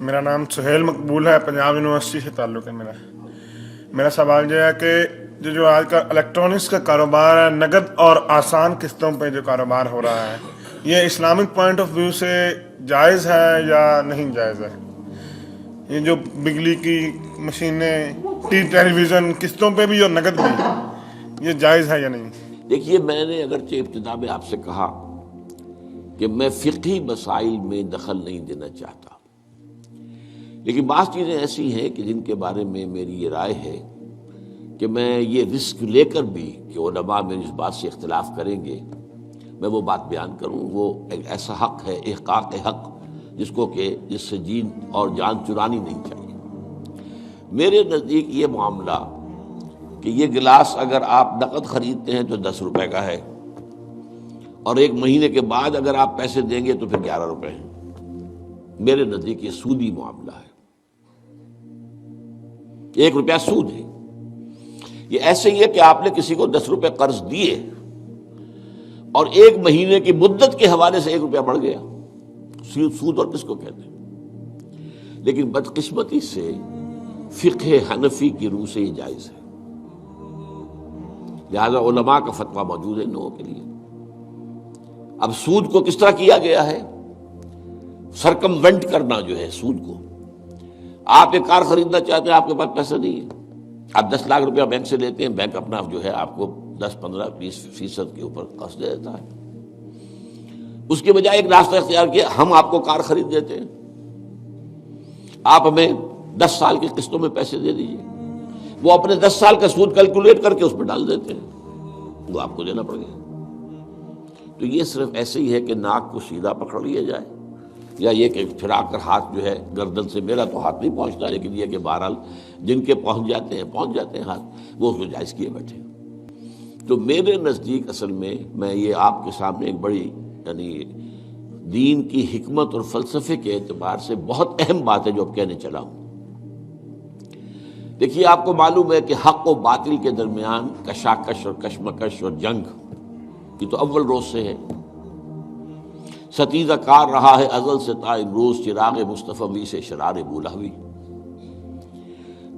میرا نام سہیل مقبول ہے، پنجاب یونیورسٹی سے تعلق ہے میرا سوال یہ ہے کہ جو آج کا الیکٹرانکس کا کاروبار ہے، نقد اور آسان قسطوں پہ جو کاروبار ہو رہا ہے، یہ اسلامک پوائنٹ آف ویو سے جائز ہے یا نہیں جائز ہے؟ یہ جو بجلی کی مشینیں، ٹیلی ویژن قسطوں پہ بھی اور نقد بھی، یہ جائز ہے یا نہیں؟ دیکھیے، میں نے اگرچہ ابتدا میں آپ سے کہا کہ میں فقہی مسائل میں دخل نہیں دینا چاہتا، لیکن بعض چیزیں ایسی ہیں کہ جن کے بارے میں میری یہ رائے ہے کہ میں یہ رسک لے کر بھی کہ علماء میری اس بات سے اختلاف کریں گے، میں وہ بات بیان کروں۔ وہ ایک ایسا حق ہے، احقاق حق، جس کو کہ جس سے جین اور جان چرانی نہیں چاہیے۔ میرے نزدیک یہ معاملہ کہ یہ گلاس اگر آپ نقد خریدتے ہیں تو 10 روپے کا ہے، اور 1 مہینے کے بعد اگر آپ پیسے دیں گے تو پھر 11 روپے ہیں، میرے نزدیک یہ سودی معاملہ ہے، 1 روپیہ سود ہے۔ یہ ایسے ہی ہے کہ آپ نے کسی کو 10 روپے قرض دیے اور 1 مہینے کی مدت کے حوالے سے 1 روپیہ بڑھ گیا، سود اور کس کو کہتے ہیں؟ لیکن بدقسمتی سے فقہ حنفی کی روح سے یہ جائز ہے، لہذا علماء کا فتویٰ موجود ہے نو کے لیے۔ اب سود کو کس طرح کیا گیا ہے؟ سرکموینٹ کرنا جو ہے سود کو۔ آپ ایک کار خریدنا چاہتے ہیں، آپ کے پاس پیسہ نہیں ہے، آپ 10 لاکھ روپیہ بینک سے لیتے ہیں، بینک اپنا جو ہے آپ کو 10 15 20% کے اوپر قرض دے دیتا ہے۔ اس کے بجائے ایک راستہ اختیار کیا، ہم آپ کو کار خرید دیتے ہیں، آپ ہمیں 10 سال کی قسطوں میں پیسے دے دیجیے، وہ اپنے 10 سال کا سود کیلکولیٹ کر کے اس پہ ڈال دیتے ہیں، وہ آپ کو دینا پڑ گیا۔ تو یہ صرف ایسے ہی ہے کہ ناک کو سیدھا پکڑ لیا جائے، یا یہ کہ پھرا کر ہاتھ جو ہے گردن سے، میرا تو ہاتھ نہیں پہنچتا، لیکن یہ کہ بہرحال جن کے پہنچ جاتے ہیں ہاتھ، وہ اس کو جائز کیے بیٹھے۔ تو میرے نزدیک اصل میں یہ آپ کے سامنے ایک بڑی یعنی دین کی حکمت اور فلسفے کے اعتبار سے بہت اہم بات ہے جو اب کہنے چلا ہوں۔ دیکھیے، آپ کو معلوم ہے کہ حق و باطل کے درمیان کشاکش اور کشمکش اور جنگ یہ تو اول روز سے ہے، ستیزہ کار رہا ہے ازل سے تا امروز، چراغ مصطفی سے شرار بولہوی۔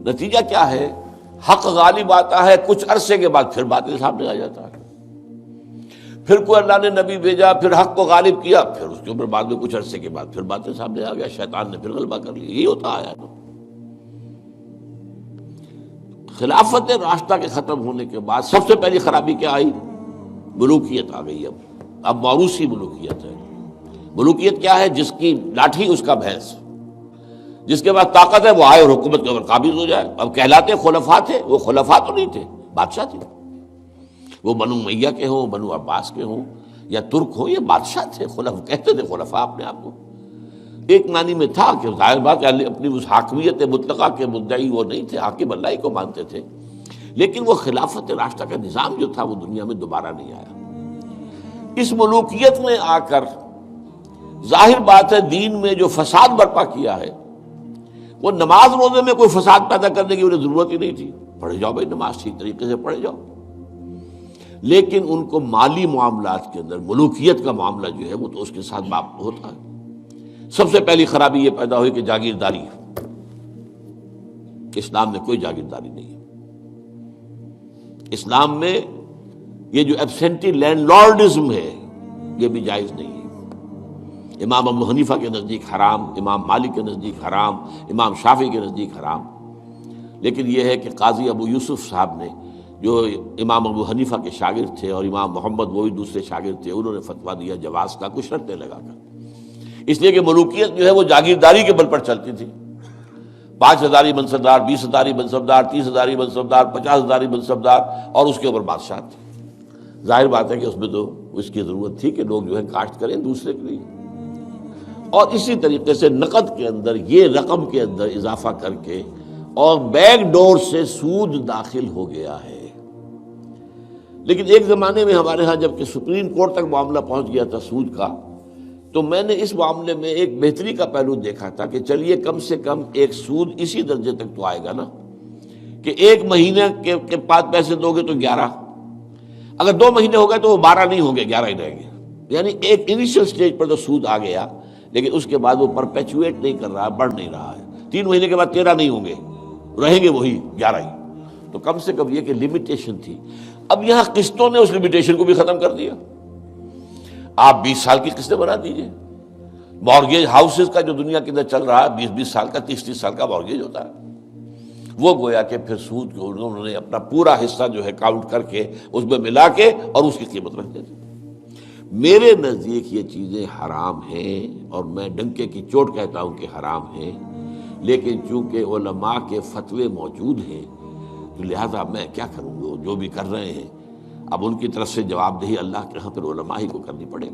نتیجہ کیا ہے؟ حق غالب آتا ہے، کچھ عرصے کے بعد پھر باطل سامنے آ جاتا ہے، پھر کوئی اللہ نے نبی بھیجا، پھر حق کو غالب کیا، پھر اس کے اوپر بعد میں کچھ عرصے کے بعد پھر باطل سامنے آ گیا، شیطان نے پھر غلبہ کر لیا۔ یہی ہوتا آیا ہے۔ خلافت راستہ کے ختم ہونے کے بعد سب سے پہلی خرابی کیا آئی؟ ملوکیت آ گئی۔ اب موروثی ملوکیت ہے۔ ملوکیت کیا ہے؟ جس کی لاٹھی اس کا بھینس، جس کے پاس طاقت ہے وہ آئے اور حکومت کے اوپر قابض ہو جائے۔ اب کہلاتے خلفاء تھے، وہ خلفاء تو نہیں تھے، بادشاہ تھے۔ وہ بنو امیہ کے ہوں، بنو عباس کے ہوں یا ترک ہوں، یہ بادشاہ تھے، کہتے تھے خلفاء اپنے آپ کو۔ ایک معنی میں تھا کہ ظاہر بات ہے اپنی اس حاکمیت مطلقہ کے مدعی وہ نہیں تھے، حاکم اللہ ہی کو مانتے تھے، لیکن وہ خلافت راستہ کا نظام جو تھا وہ دنیا میں دوبارہ نہیں آیا۔ اس ملوکیت میں آ کر ظاہر بات ہے دین میں جو فساد برپا کیا ہے، وہ نماز روزے میں کوئی فساد پیدا کرنے کی انہیں ضرورت ہی نہیں تھی، پڑھے جاؤ بھائی نماز ٹھیک طریقے سے پڑھے جاؤ، لیکن ان کو مالی معاملات کے اندر ملوکیت کا معاملہ جو ہے وہ تو اس کے ساتھ باپ ہوتا ہے۔ سب سے پہلی خرابی یہ پیدا ہوئی کہ جاگیرداری، اسلام میں کوئی جاگیرداری نہیں ہے۔ اسلام میں یہ جو ایبسینٹی لینڈ لارڈزم ہے یہ بھی جائز نہیں ہے۔ امام ابو حنیفہ کے نزدیک حرام، امام مالک کے نزدیک حرام، امام شافعی کے نزدیک حرام، لیکن یہ ہے کہ قاضی ابو یوسف صاحب نے جو امام ابو حنیفہ کے شاگرد تھے اور امام محمد وہ بھی دوسرے شاگرد تھے، انہوں نے فتویٰ دیا جواز کا، کچھ شرطیں لگا کر، اس لیے کہ ملوکیت جو ہے وہ جاگیرداری کے بل پر چلتی تھی۔ 5 ہزاری منصبدار، 20 ہزاری منصبدار، 30 ہزاری منصبدار، 50 ہزاری منصبدار، اور اس کے اوپر بادشاہ تھے۔ ظاہر بات ہے کہ اس میں تو اس کی ضرورت تھی کہ لوگ جو ہے کاشت کریں دوسرے کے لیے، اور اسی طریقے سے نقد کے اندر یہ رقم کے اندر اضافہ کر کے اور بیک ڈور سے سود داخل ہو گیا ہے۔ لیکن ایک زمانے میں ہمارے ہاں جب کہ سپریم کورٹ تک معاملہ پہنچ گیا تھا سود کا، تو میں نے اس معاملے میں ایک بہتری کا پہلو دیکھا تھا کہ چلیے کم سے کم ایک سود اسی درجے تک تو آئے گا نا کہ 1 مہینے کے بعد پیسے دو گے تو 11، اگر 2 مہینے ہو گئے تو وہ 12 نہیں ہوں گے، 11 ہی رہیں گے، یعنی ایک انیشل سٹیج پر تو سود آ گیا، لیکن اس کے بعد وہ پرپیچویٹ نہیں کر رہا، بڑھ نہیں رہا ہے. 3 مہینے کے بعد 13 نہیں ہوں گے، رہیں گے وہی 11 ہی. تو کم سے کم یہ کہ لمیٹیشن تھی. اب یہاں قسطوں نے اس لمیٹیشن کو بھی ختم کر دیا. آپ 20 سال کی قسطیں بنا دیجئے. مارگیج ہاؤسز کا جو دنیا کے اندر چل رہا ہے 20 سال کا، 30 سال کا مارگیج ہوتا ہے. وہ گویا کہ پھر سود کو انہوں نے اپنا پورا حصہ جو ہے کاؤنٹ کر کے اس میں ملا کے اور اس کی قیمت رکھ دیتے. میرے نزدیک یہ چیزیں حرام ہیں، اور میں ڈنکے کی چوٹ کہتا ہوں کہ حرام ہیں. لیکن چونکہ علماء کے فتوے موجود ہیں تو لہذا میں کیا کروں گا، جو بھی کر رہے ہیں اب ان کی طرف سے جواب دہی اللہ کے ہاں پھر علماء ہی کو کرنی پڑے گی.